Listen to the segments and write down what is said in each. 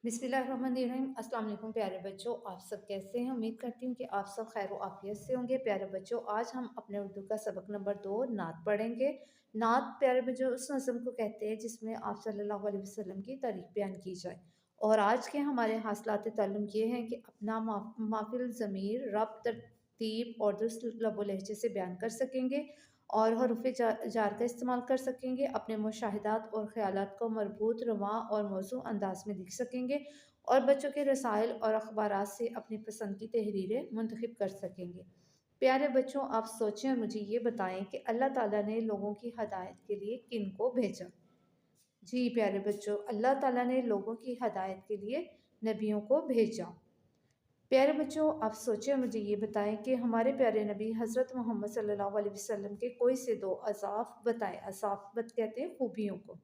बिस्मिल्लाहिर्रहमानिर्रहीम। अस्सलाम वालेकुम प्यारे बच्चों, आप सब कैसे हैं? उम्मीद करती हूँ कि आप सब खैर व आफियत से होंगे। प्यारे बच्चों, आज हम अपने उर्दू का सबक नंबर 2 नात पढ़ेंगे। नात प्यारे बच्चों उस नज़म को कहते हैं जिसमें आप सल्लल्लाहु अलैहि वसल्लम की तारीफ बयान की जाए। और आज के हमारे हासिलात ताल्लुम ये हैं कि अपना माफिल ज़मीर रब तरतीब और दुरुस्त लब व लहजे से बयान कर सकेंगे और हरूफ जार का इस्तेमाल कर सकेंगे। अपने मुशाहिदात और ख़यालात को मरबूत, रवां और मौज़ू अंदाज में लिख सकेंगे और बच्चों के रसाइल और अखबारात से अपनी पसंद की तहरीरें मुंतखब कर सकेंगे। प्यारे बच्चों, आप सोचें और मुझे ये बताएं कि अल्लाह ताला ने लोगों की हदायत के लिए किन को भेजा? जी प्यारे बच्चों, अल्लाह ताला ने लोगों की हदायत के लिए नबियों को भेजा। प्यारे बच्चों, आप सोचें और मुझे ये बताएं कि हमारे प्यारे नबी हज़रत मोहम्मद सल्लल्लाहु अलैहि वसल्लम के कोई से दो अज़ाफ़ बताएं। अज़ाफ़त कहते हैं खूबियों को।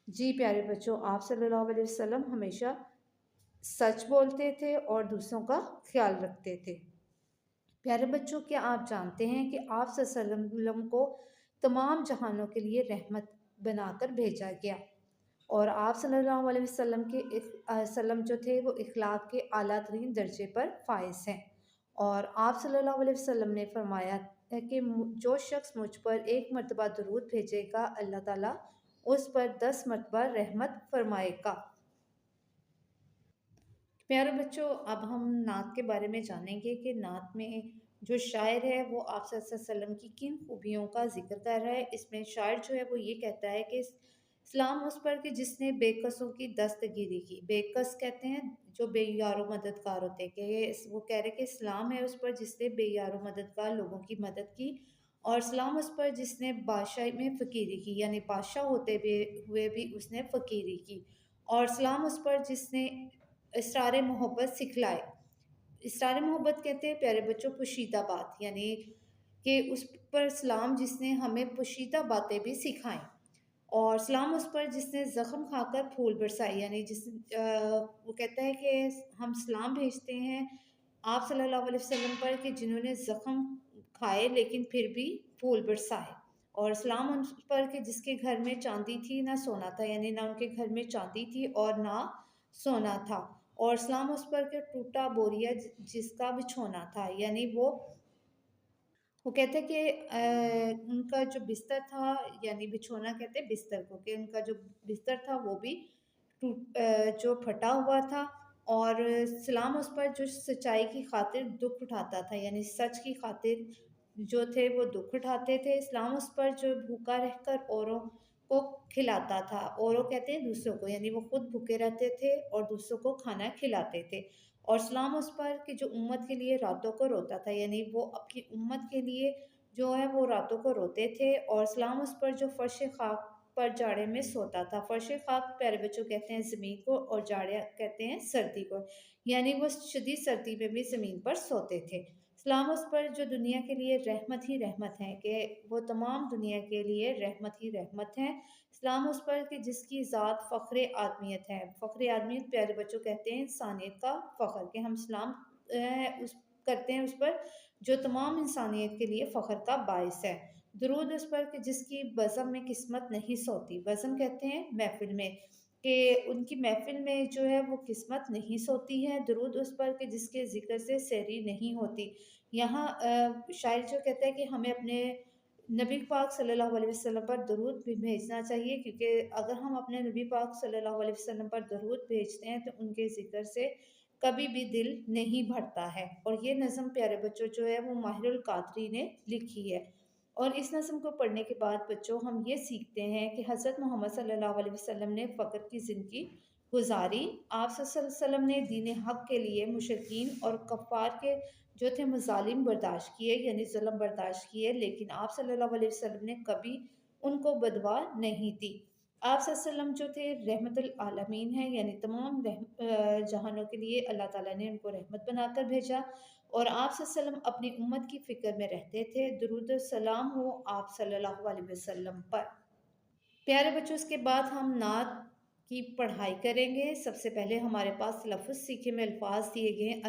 जी प्यारे बच्चों, आप सल्लल्लाहु अलैहि वसल्लम हमेशा सच बोलते थे और दूसरों का ख्याल रखते थे। प्यारे बच्चों, क्या आप जानते हैं कि आप सल्लल्लाहु अलैहि वसल्लम को तमाम जहानों के लिए रहमत बनाकर भेजा गया और आप सल्लल्लाहु अलैहि वसल्लम के सल्लम जो थे वो इखलाक के आला तरीन दर्जे पर फाइज हैं। और आप सल्लल्लाहु अलैहि वसल्लम ने फरमाया है कि जो शख्स मुझ पर एक मरतबा दरूद भेजेगा अल्लाह ताला उस पर 10 मरतबा रहमत फरमाएगा। प्यारे बच्चों, अब हम नात के बारे में जानेंगे कि नात में जो शायर है वो आप सल्लल्लाहु अलैहि वसल्लम की किन खूबियों का जिक्र कर रहा है। इसमें शायर जो है वो ये कहता है कि सलाम उस पर कि जिसने बेकसों की दस्तगिरी की। बेकस कहते हैं जो बेयारो मददगार होते हैं, कि वो कह रहे कि सलाम है उस पर जिसने बेयारो मददगार लोगों की मदद की और सलाम उस पर जिसने बादशाही में फ़कीरी की, यानी बादशाह होते हुए भी उसने फ़कीरी की। और सलाम उस पर जिसने इसरार मोहब्बत सिखलाए। इसरार मोहब्बत कहते हैं प्यारे बच्चों पोशीदा बात, यानी कि उस पर सलाम जिसने हमें पोशीदा बातें भी सिखाएं। और सलाम उस पर जिसने ज़ख्म खाकर फूल बरसाए, यानी वो कहता है कि हम सलाम भेजते हैं आप सल्लल्लाहु अलैहि वसल्लम पर कि जिन्होंने ज़ख्म खाए लेकिन फिर भी फूल बरसाए। और सलाम उन पर कि जिसके घर में चांदी थी ना सोना था, यानी ना उनके घर में चांदी थी और ना सोना था। और सलाम उस पर कि टूटा बोरिया जिसका बिछोना था, यानी वो कहते हैं कि उनका जो बिस्तर था, यानी बिछोना कहते हैं बिस्तर को, कि उनका जो बिस्तर था वो भी जो फटा हुआ था। और सलाम उस पर जो सच्चाई की खातिर दुख उठाता था, यानी सच की खातिर जो थे वो दुख उठाते थे। सलाम उस पर जो भूखा रहकर औरों को खिलाता था। औरों कहते हैं दूसरों को, यानी वो खुद भूखे रहते थे और दूसरों को खाना खिलाते थे। और सलाम उस पर कि जो उम्मत के लिए रातों को रोता था, यानी वो अपनी उम्मत के लिए जो है वो रातों को रोते थे। और सलाम उस पर जो फर्श खाक पर जाड़े में सोता था। फर्श खाक प्यारे बच्चों कहते हैं ज़मीन को और जाड़े कहते हैं सर्दी को, यानी वो शदीद सर्दी में भी ज़मीन पर सोते थे। सलाम उस पर जो दुनिया के लिए रहमत ही रहमत है, कि वो तमाम दुनिया के लिए रहमत ही रहमत है। सलाम उस पर कि जिसकी ज़ात फ़ख्र आदमियत है। फ़ख्र आदमियत प्यारे बच्चों कहते हैं इंसानियत का फ़ख्र, कि हम सलाम उस करते हैं उस पर जो तमाम इंसानियत के लिए फ़ख्र का बायस है। दरूद उस पर कि जिसकी बज़म में किस्मत नहीं सोती। बज़म कहते हैं महफ़िल में, कि उनकी महफ़िल में जो है वो किस्मत नहीं सोती है। दरूद उस पर कि जिसके ज़िक्र से सहरी नहीं होती। यहाँ शायर जो कहता है कि हमें अपने नबी पाक सल्लल्लाहु अलैहि वसल्लम पर दरूद भी भेजना चाहिए, क्योंकि अगर हम अपने नबी पाक सल्लल्लाहु अलैहि वसल्लम पर दरूद भेजते हैं तो उनके ज़िक्र से कभी भी दिल नहीं भरता है। और ये नज़म प्यारे बच्चों जो है वो माहिरुल कादरी ने लिखी है। और इस नज़म को पढ़ने के बाद बच्चों हम ये सीखते हैं कि हज़रत मोहम्मद सल्लल्लाहु अलैहि वसल्लम ने फ़क्र की ज़िंदगी गुजारी। आप सल्लल्लाहु अलैहि वसल्लम ने दीन हक़ के लिए मुशरिकीन और कफ़ार के जो थे मज़ालिम बर्दाश्त किए, यानी ज़ुल्म बर्दाश्त किए, लेकिन आप सल्लल्लाहु अलैहि वसल्लम ने कभी उनको बदवा नहीं दी। आप सल्लल्लाहु अलैहि वसल्लम जो थे रहमतुल आलमीन हैं, यानी तमाम जहानों के लिए अल्लाह ताला ने उनको रहमत बनाकर भेजा। और आप सल्लल्लाहु अलैहि वसल्लम अपनी उम्मत की फ़िक्र में रहते थे। दुरूद सलाम हो आप सल्लल्लाहु अलैहि वसल्लम पर। प्यारे बच्चों, इसके बाद हम नात की पढ़ाई करेंगे। सबसे पहले हमारे पास लफ्ज़ सीखे में अल्फाज दिए गए हैं,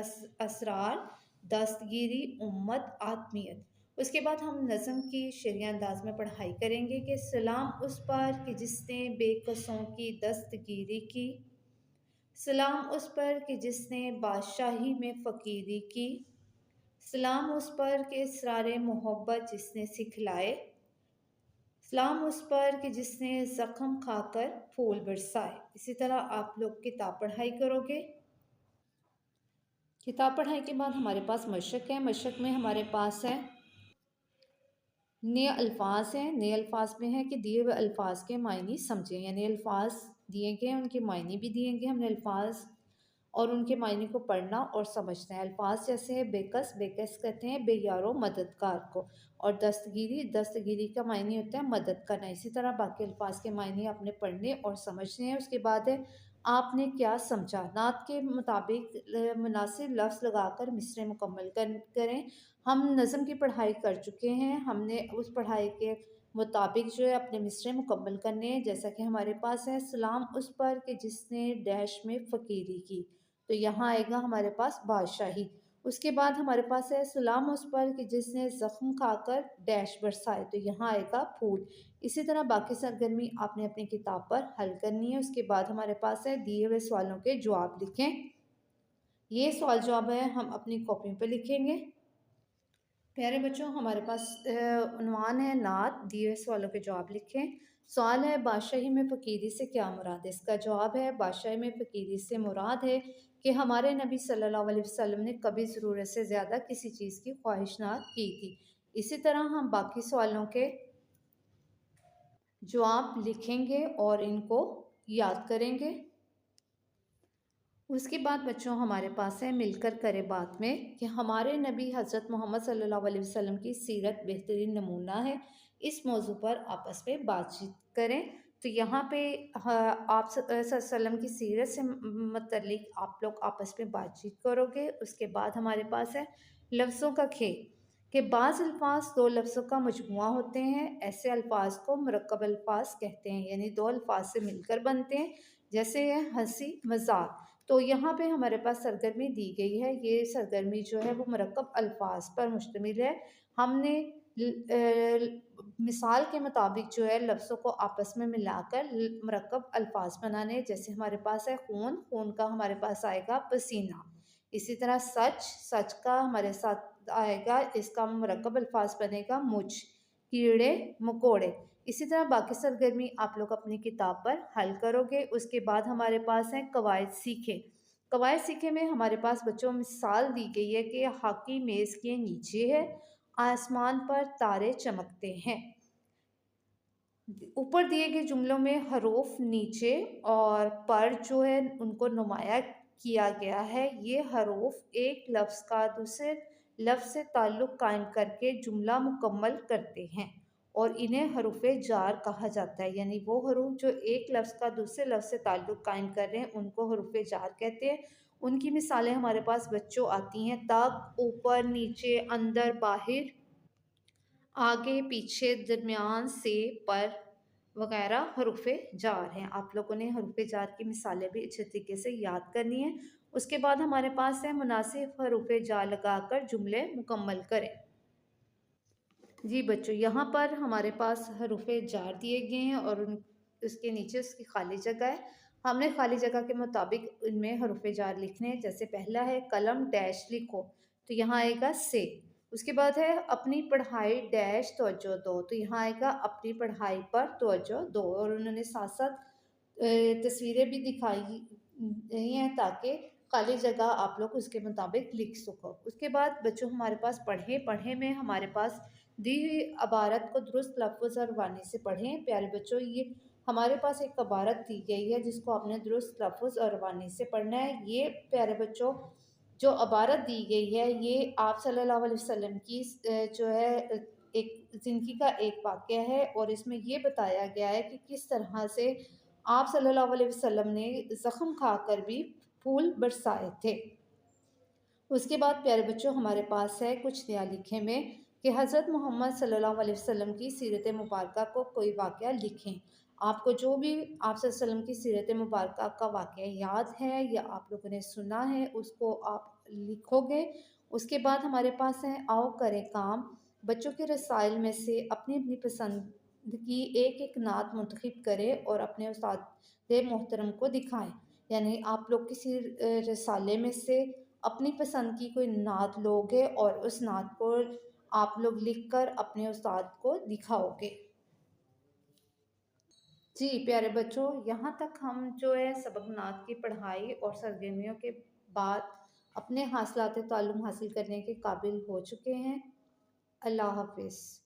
असरार, दस्तगिरी, उम्मत, आत्मीयत। उसके बाद हम नज़म की शेरिया अंदाज में पढ़ाई करेंगे कि सलाम उस पर कि जिसने बेकसों की दस्तगिरी की। सलाम उस पर कि जिसने बादशाही में फ़कीरी की, सलाम उस पर कि इसरार मोहब्बत जिसने सिखलाए, सलाम उस पर कि जिसने ज़ख्म खाकर फूल बरसाए। इसी तरह आप लोग किताब पढ़ाई करोगे। किताब पढ़ाई के बाद हमारे पास मशक है। मशक में हमारे पास है नए अल्फाज हैं। नए अल्फाज में है कि दिए हुए अल्फाज के मायने समझें, यानी अल्फाज दिए गए हैं, उनके मायने भी दिए गए, हमने अल्फाज और उनके मायने को पढ़ना और समझना है। अल्फाज जैसे है बेकस, बेकस कहते हैं बेयारो मददगार को, और दस्तगीरी, दस्तगीरी का मायने होता है मदद करना। इसी तरह बाकी अल्फाज के मायने आपने पढ़ने और समझने हैं। उसके बाद है आपने क्या समझा। नात के मुताबिक मुनासिब लफ्ज़ लगाकर मिसरे मुकम्मल करें। हम नज़म की पढ़ाई कर चुके हैं, हमने उस पढ़ाई के मुताबिक जो है अपने मिसरे मुकम्मल करने हैं। जैसा कि हमारे पास है सलाम उस पर कि जिसने डैश में फ़कीरी की, तो यहाँ आएगा हमारे पास बादशाही। उसके बाद हमारे पास है सलाम उस पर कि जिसने ज़ख्म खाकर डैश बरसाए, तो यहाँ आएगा फूल। इसी तरह बाकी सरगर्मी आपने अपनी किताब पर हल करनी है। उसके बाद हमारे पास है दिए हुए सवालों के जवाब लिखें। ये सवाल जवाब है हम अपनी कॉपी पर लिखेंगे। प्यारे बच्चों, हमारे पास उन्वान है नात, दिए हुए सवालों के जवाब लिखें। सवाल है बादशाही में फ़कीरी से क्या मुराद है। इसका जवाब है बादशाही में फ़कीरी से मुराद है कि हमारे नबी सल्लल्लाहु अलैहि वसल्लम ने कभी ज़रूरत से ज़्यादा किसी चीज़ की ख्वाहिश ना की थी। इसी तरह हम बाकी सवालों के जवाब लिखेंगे और इनको याद करेंगे। उसके बाद बच्चों हमारे पास है मिलकर करें बात में कि हमारे नबी हज़रत मोहम्मद सल्लल्लाहु अलैहि वसल्लम की सीरत बेहतरीन नमूना है। इस मौजू पर आपस में बातचीत करें। तो यहाँ पे आप वसल्लम की सीरत से मतलब आप लोग आपस में बातचीत करोगे। उसके बाद हमारे पास है लफ्ज़ों का खेल कि बाज़ अल्फाज दो लफ्ज़ों का मजमुआ होते हैं। ऐसे अल्फाज को मुरक्कब अल्फाज कहते हैं, यानी दो अल्फाज से मिलकर बनते हैं। जैसे है हंसी मजाक। तो यहाँ पे हमारे पास सरगर्मी दी गई है। ये सरगर्मी जो है वो मुरक्कब अल्फाज पर मुश्तमिल है। हमने मिसाल के मुताबिक जो है लफ्ज़ों को आपस में मिलाकर मुरक्कब अल्फाज बनाने। जैसे हमारे पास है खून, खून का हमारे पास आएगा पसीना। इसी तरह सच, सच का हमारे साथ आएगा, इसका मुरक्कब अल्फाज बनेगा मुझ। कीड़े मकोड़े। इसी तरह बाकी सरगर्मी आप लोग अपनी किताब पर हल करोगे। उसके बाद हमारे पास है कवायद सीखे। कवायद सीखे में हमारे पास बच्चों मिसाल दी गई है कि हाकी मेज़ के नीचे है, आसमान पर तारे चमकते हैं। ऊपर दिए गए जुमलों में हरूफ नीचे और पर जो है उनको नुमाया किया गया है। ये हरूफ एक लफ्ज़ का दूसरे लफ्ज़ से ताल्लुक़ कायम करके जुमला मुकम्मल करते हैं और इन्हें हरूफ़े जार कहा जाता है। यानी वो हरूफ जो एक लफ्ज़ का दूसरे लफ्ज़ से ताल्लुक़ कायम कर रहे हैं उनको हरूफ़े जार कहते हैं। उनकी मिसालें हमारे पास बच्चों आती हैं तक, ऊपर, नीचे, अंदर, बाहर, आगे, पीछे, दरमियान, से, पर वगैरह हरूफ़े जार हैं। आप लोगों ने हरूफ़े जार की मिसालें भी अच्छे तरीके से याद करनी है। उसके बाद हमारे पास है मुनासिब हरूफ़े जार लगाकर जुमले मुकम्मल करें। जी बच्चों, यहाँ पर हमारे पास हरूफ़े जार दिए गए हैं और उसके नीचे उसकी खाली जगह है। हमने खाली जगह के मुताबिक इनमें हरूफ़े जार लिखने हैं। जैसे पहला है कलम डैश लिखो, तो यहाँ आएगा से। उसके बाद है अपनी पढ़ाई डैश तवज्जो दो, तो यहाँ आएगा अपनी पढ़ाई पर तवज्जो दो। और उन्होंने साथ साथ तस्वीरें भी दिखाई गई हैं ताकि खाली जगह आप लोग उसके मुताबिक लिख सको। उसके बाद बच्चों हमारे पास पढ़े में हमारे पास दी हुई अबारत को दुरुस्त लफ्ज़ और वाणी से पढ़ें। प्यारे बच्चों, ये हमारे पास एक अबारत दी गई है जिसको आपने दुरुस्त लफ्ज़ और वाणी से पढ़ना है। ये प्यारे बच्चों जो अबारत दी गई है ये आप सल्लल्लाहु अलैहि वसल्लम की जो है एक ज़िंदगी का एक वाक़या है और इसमें ये बताया गया है कि किस तरह से आप सल्लल्लाहु अलैहि वसल्लम ने ज़ख्म खाकर भी फूल बरसाए थे। उसके बाद प्यारे बच्चों हमारे पास है कुछ नया लिखे में कि हज़रत मोहम्मद सल्लल्लाहु अलैहि वसल्लम की सीरत मुबारका को कोई वाक़या लिखें। आपको जो भी आप सल्लल्लाहु अलैहि वसल्लम की सीरत मुबारका का वाक़या याद है या आप लोगों ने सुना है उसको आप लिखोगे। उसके बाद हमारे पास है आओ करें काम। बच्चों के रसाइल में से अपनी अपनी पसंद की एक एक नात मुंतखब करें और अपने उस्ताद मोहतरम को दिखाएं। यानी आप लोग किसी रिसाले में से अपनी पसंद की कोई नात लोगे और उस नात को आप लोग लिखकर अपने उस्ताद को दिखाओगे। जी प्यारे बच्चों, यहाँ तक हम जो है सबक नात की पढ़ाई और सरगर्मियों के बाद अपने हासिलात ताल्लुम हासिल करने के काबिल हो चुके हैं। अल्लाह हाफिज़।